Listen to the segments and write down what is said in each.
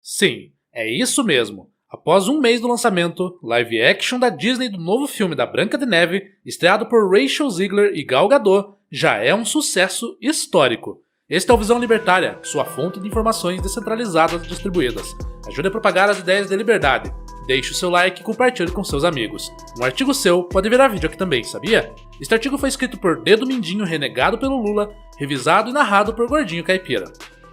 Sim, é isso mesmo. Após um mês do lançamento, live action da Disney do novo filme da Branca de Neve, estreado por Rachel Zegler e Gal Gadot, já é um sucesso histórico. Este é o Visão Libertária, sua fonte de informações descentralizadas distribuídas. Ajude a propagar as ideias de liberdade. Deixe o seu like e compartilhe com seus amigos. Um artigo seu pode virar vídeo aqui também, sabia? Este artigo foi escrito por Dedo Mindinho renegado pelo Lula, revisado e narrado por Gordinho Caipira.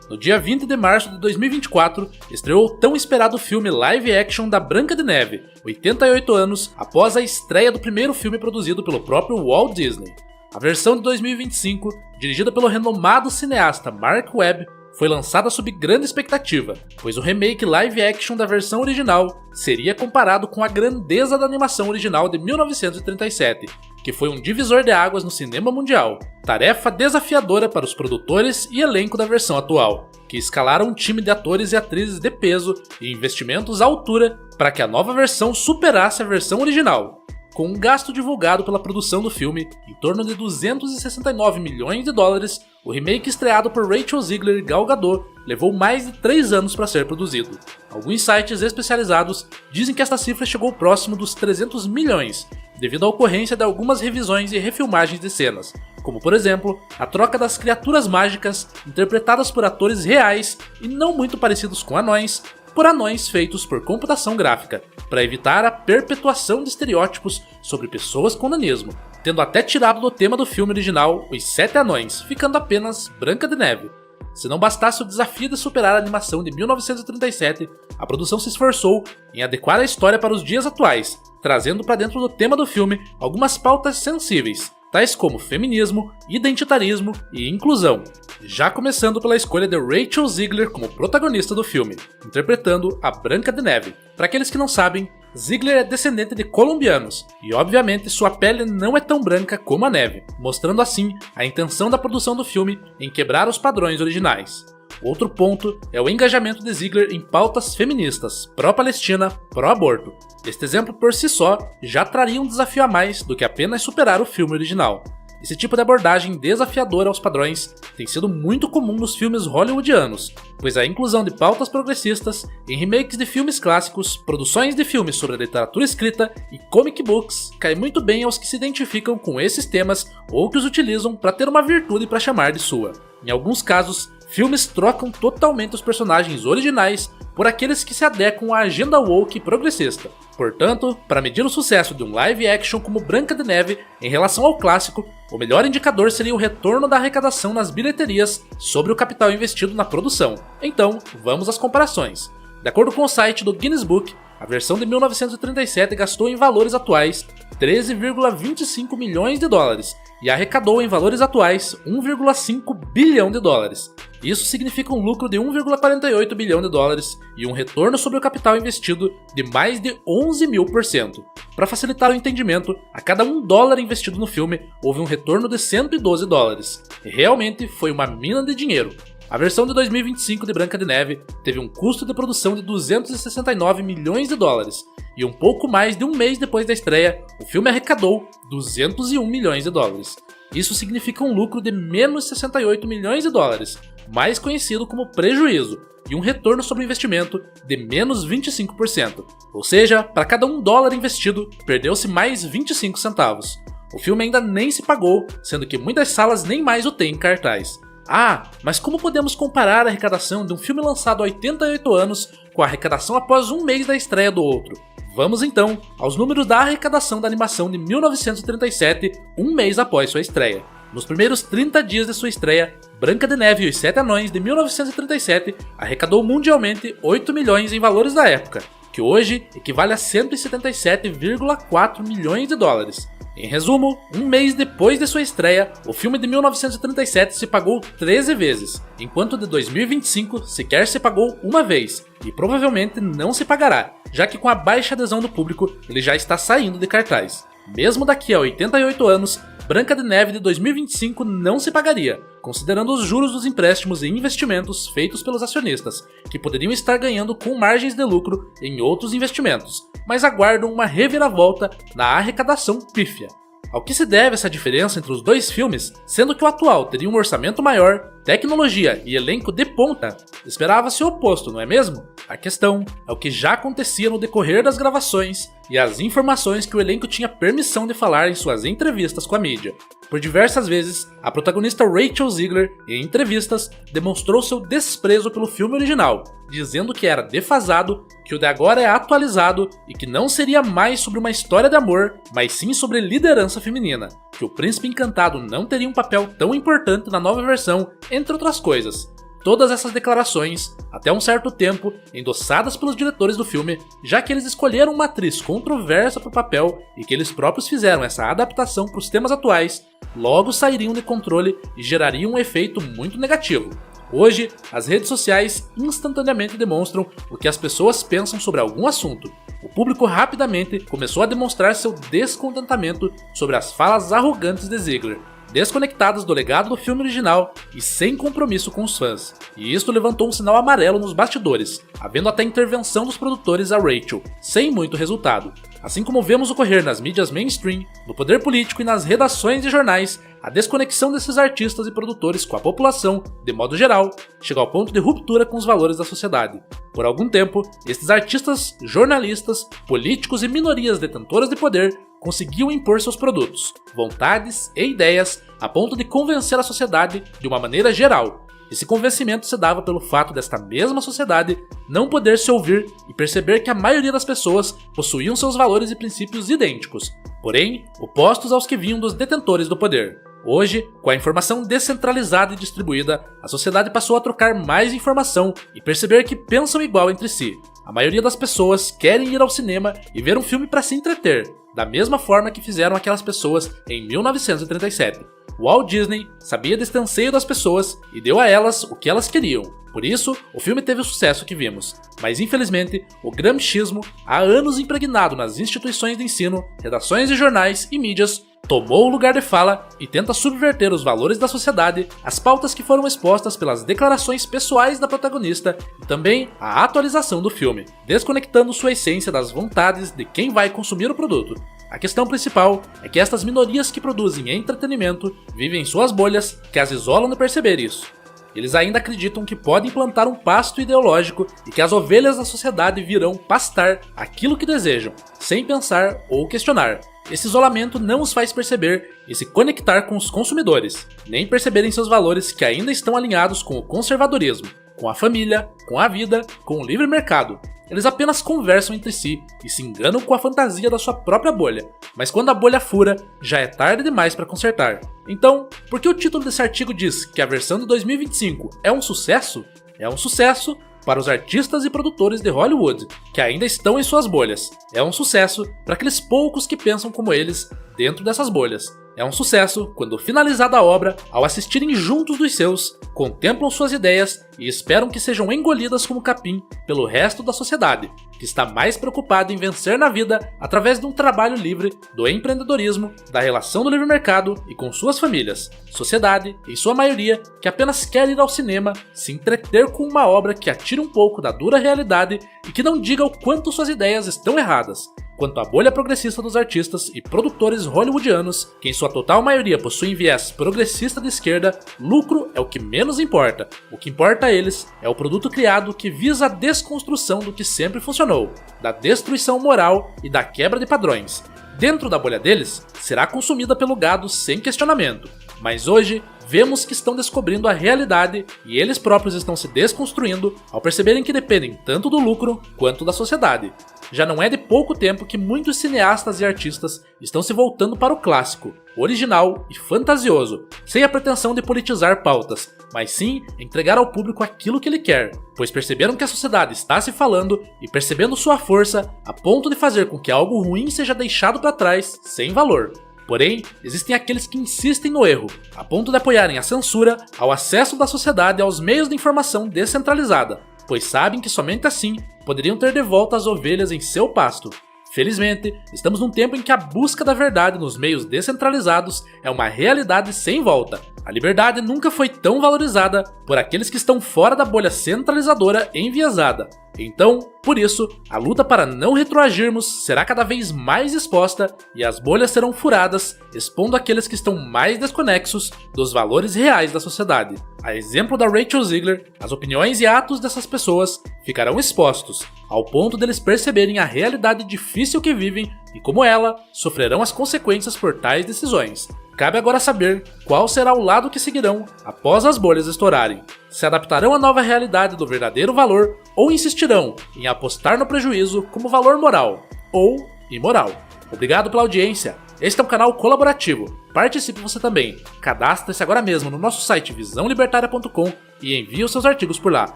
No dia 20 de março de 2024, estreou o tão esperado filme live action da Branca de Neve, 88 anos após a estreia do primeiro filme produzido pelo próprio Walt Disney. A versão de 2025, dirigida pelo renomado cineasta Mark Webb, foi lançada sob grande expectativa, pois o remake live action da versão original seria comparado com a grandeza da animação original de 1937, que foi um divisor de águas no cinema mundial, tarefa desafiadora para os produtores e elenco da versão atual, que escalaram um time de atores e atrizes de peso e investimentos à altura para que a nova versão superasse a versão original. Com um gasto divulgado pela produção do filme em torno de 269 milhões de dólares, o remake estreado por Rachel Zegler e Gal Gadot levou mais de 3 anos para ser produzido. Alguns sites especializados dizem que esta cifra chegou próximo dos 300 milhões, devido à ocorrência de algumas revisões e refilmagens de cenas, como por exemplo, a troca das criaturas mágicas interpretadas por atores reais e não muito parecidos com anões, por anões feitos por computação gráfica, para evitar a perpetuação de estereótipos sobre pessoas com nanismo, tendo até tirado do tema do filme original os 7 anões, ficando apenas Branca de Neve. Se não bastasse o desafio de superar a animação de 1937, a produção se esforçou em adequar a história para os dias atuais, trazendo para dentro do tema do filme algumas pautas sensíveis, tais como feminismo, identitarismo e inclusão, já começando pela escolha de Rachel Zegler como protagonista do filme, interpretando a Branca de Neve. Para aqueles que não sabem, Zegler é descendente de colombianos, e obviamente sua pele não é tão branca como a neve, mostrando assim a intenção da produção do filme em quebrar os padrões originais. Outro ponto é o engajamento de Zegler em pautas feministas, pró-Palestina, pró-aborto. Este exemplo por si só já traria um desafio a mais do que apenas superar o filme original. Esse tipo de abordagem desafiadora aos padrões tem sido muito comum nos filmes hollywoodianos, pois a inclusão de pautas progressistas em remakes de filmes clássicos, produções de filmes sobre a literatura escrita e comic books cai muito bem aos que se identificam com esses temas ou que os utilizam para ter uma virtude para chamar de sua. Em alguns casos, filmes trocam totalmente os personagens originais por aqueles que se adequam à agenda woke progressista. Portanto, para medir o sucesso de um live action como Branca de Neve em relação ao clássico, o melhor indicador seria o retorno da arrecadação nas bilheterias sobre o capital investido na produção. Então, vamos às comparações. De acordo com o site do Guinness Book, a versão de 1937 gastou em valores atuais 13,25 milhões de dólares e arrecadou em valores atuais 1,5 bilhão de dólares. Isso significa um lucro de 1,48 bilhão de dólares e um retorno sobre o capital investido de mais de 11.000%. Para facilitar o entendimento, a cada $1 investido no filme, houve um retorno de 112 dólares. E realmente foi uma mina de dinheiro. A versão de 2025 de Branca de Neve teve um custo de produção de 269 milhões de dólares, e um pouco mais de um mês depois da estreia, o filme arrecadou 201 milhões de dólares. Isso significa um lucro de menos 68 milhões de dólares, mais conhecido como prejuízo, e um retorno sobre o investimento de menos 25%. Ou seja, para cada $1 investido, perdeu-se mais 25 centavos. O filme ainda nem se pagou, sendo que muitas salas nem mais o têm em cartaz. Ah, mas como podemos comparar a arrecadação de um filme lançado há 88 anos com a arrecadação após um mês da estreia do outro? Vamos então aos números da arrecadação da animação de 1937, um mês após sua estreia. Nos primeiros 30 dias de sua estreia, Branca de Neve e os 7 Anões de 1937 arrecadou mundialmente 8 milhões em valores da época, que hoje equivale a 177,4 milhões de dólares. Em resumo, um mês depois de sua estreia, o filme de 1937 se pagou 13 vezes, enquanto de 2025 sequer se pagou uma vez, e provavelmente não se pagará, já que com a baixa adesão do público, ele já está saindo de cartaz. Mesmo daqui a 88 anos, Branca de Neve de 2025 não se pagaria, considerando os juros dos empréstimos e investimentos feitos pelos acionistas, que poderiam estar ganhando com margens de lucro em outros investimentos, mas aguardam uma reviravolta na arrecadação pífia. Ao que se deve essa diferença entre os dois filmes, sendo que o atual teria um orçamento maior, tecnologia e elenco de ponta? Esperava-se o oposto, não é mesmo? A questão é o que já acontecia no decorrer das gravações e as informações que o elenco tinha permissão de falar em suas entrevistas com a mídia. Por diversas vezes, a protagonista Rachel Zegler, em entrevistas, demonstrou seu desprezo pelo filme original, dizendo que era defasado, que o de agora é atualizado e que não seria mais sobre uma história de amor, mas sim sobre liderança feminina, que o Príncipe Encantado não teria um papel tão importante na nova versão, entre outras coisas. Todas essas declarações, até um certo tempo, endossadas pelos diretores do filme, já que eles escolheram uma atriz controversa para o papel e que eles próprios fizeram essa adaptação para os temas atuais, logo sairiam de controle e gerariam um efeito muito negativo. Hoje, as redes sociais instantaneamente demonstram o que as pessoas pensam sobre algum assunto. O público rapidamente começou a demonstrar seu descontentamento sobre as falas arrogantes de Zegler, desconectadas do legado do filme original e sem compromisso com os fãs, e isto levantou um sinal amarelo nos bastidores, havendo até intervenção dos produtores a Rachel, sem muito resultado. Assim como vemos ocorrer nas mídias mainstream, no poder político e nas redações de jornais, a desconexão desses artistas e produtores com a população, de modo geral, chega ao ponto de ruptura com os valores da sociedade. Por algum tempo, estes artistas, jornalistas, políticos e minorias detentoras de poder conseguiam impor seus produtos, vontades e ideias a ponto de convencer a sociedade de uma maneira geral. Esse convencimento se dava pelo fato desta mesma sociedade não poder se ouvir e perceber que a maioria das pessoas possuíam seus valores e princípios idênticos, porém opostos aos que vinham dos detentores do poder. Hoje, com a informação descentralizada e distribuída, a sociedade passou a trocar mais informação e perceber que pensam igual entre si. A maioria das pessoas querem ir ao cinema e ver um filme para se entreter, da mesma forma que fizeram aquelas pessoas em 1937. Walt Disney sabia deste anseio das pessoas e deu a elas o que elas queriam. Por isso, o filme teve o sucesso que vimos. Mas infelizmente, o gramscismo, há anos impregnado nas instituições de ensino, redações de jornais e mídias, tomou o lugar de fala e tenta subverter os valores da sociedade, as pautas que foram expostas pelas declarações pessoais da protagonista e também a atualização do filme, desconectando sua essência das vontades de quem vai consumir o produto. A questão principal é que estas minorias que produzem entretenimento vivem em suas bolhas que as isolam de perceber isso. Eles ainda acreditam que podem plantar um pasto ideológico e que as ovelhas da sociedade virão pastar aquilo que desejam, sem pensar ou questionar. Esse isolamento não os faz perceber e se conectar com os consumidores, nem perceberem seus valores que ainda estão alinhados com o conservadorismo, com a família, com a vida, com o livre mercado. Eles apenas conversam entre si e se enganam com a fantasia da sua própria bolha, mas quando a bolha fura, já é tarde demais para consertar. Então, por que o título desse artigo diz que a versão de 2025 é um sucesso? É um sucesso para os artistas e produtores de Hollywood, que ainda estão em suas bolhas. É um sucesso para aqueles poucos que pensam como eles dentro dessas bolhas. É um sucesso quando, finalizada a obra, ao assistirem juntos dos seus, contemplam suas ideias e esperam que sejam engolidas como capim pelo resto da sociedade, que está mais preocupada em vencer na vida através de um trabalho livre, do empreendedorismo, da relação do livre mercado e com suas famílias. Sociedade, em sua maioria, que apenas quer ir ao cinema, se entreter com uma obra que atire um pouco da dura realidade e que não diga o quanto suas ideias estão erradas. Quanto à bolha progressista dos artistas e produtores hollywoodianos, que em sua total maioria possuem viés progressista de esquerda, lucro é o que menos importa. O que importa a eles é o produto criado que visa a desconstrução do que sempre funcionou, da destruição moral e da quebra de padrões. Dentro da bolha deles, será consumida pelo gado sem questionamento. Mas hoje, vemos que estão descobrindo a realidade e eles próprios estão se desconstruindo ao perceberem que dependem tanto do lucro quanto da sociedade. Já não é de pouco tempo que muitos cineastas e artistas estão se voltando para o clássico, original e fantasioso, sem a pretensão de politizar pautas, mas sim entregar ao público aquilo que ele quer, pois perceberam que a sociedade está se falando e percebendo sua força a ponto de fazer com que algo ruim seja deixado para trás sem valor. Porém, existem aqueles que insistem no erro, a ponto de apoiarem a censura ao acesso da sociedade aos meios de informação descentralizada, pois sabem que somente assim poderiam ter de volta as ovelhas em seu pasto. Felizmente, estamos num tempo em que a busca da verdade nos meios descentralizados é uma realidade sem volta. A liberdade nunca foi tão valorizada por aqueles que estão fora da bolha centralizadora enviesada. Então, por isso, a luta para não retroagirmos será cada vez mais exposta e as bolhas serão furadas, expondo aqueles que estão mais desconexos dos valores reais da sociedade. A exemplo da Rachel Ziegler, as opiniões e atos dessas pessoas ficarão expostos, ao ponto deles perceberem a realidade difícil que vivem e, como ela, sofrerão as consequências por tais decisões. Cabe agora saber qual será o lado que seguirão após as bolhas estourarem. Se adaptarão à nova realidade do verdadeiro valor ou insistirão em apostar no prejuízo como valor moral ou imoral. Obrigado pela audiência. Este é um canal colaborativo. Participe você também. Cadastre-se agora mesmo no nosso site visãolibertaria.com e envie os seus artigos por lá.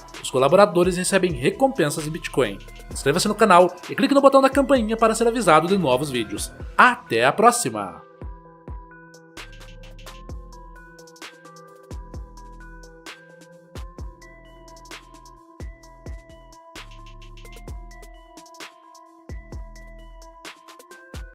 Os colaboradores recebem recompensas em Bitcoin. Inscreva-se no canal e clique no botão da campainha para ser avisado de novos vídeos. Até a próxima!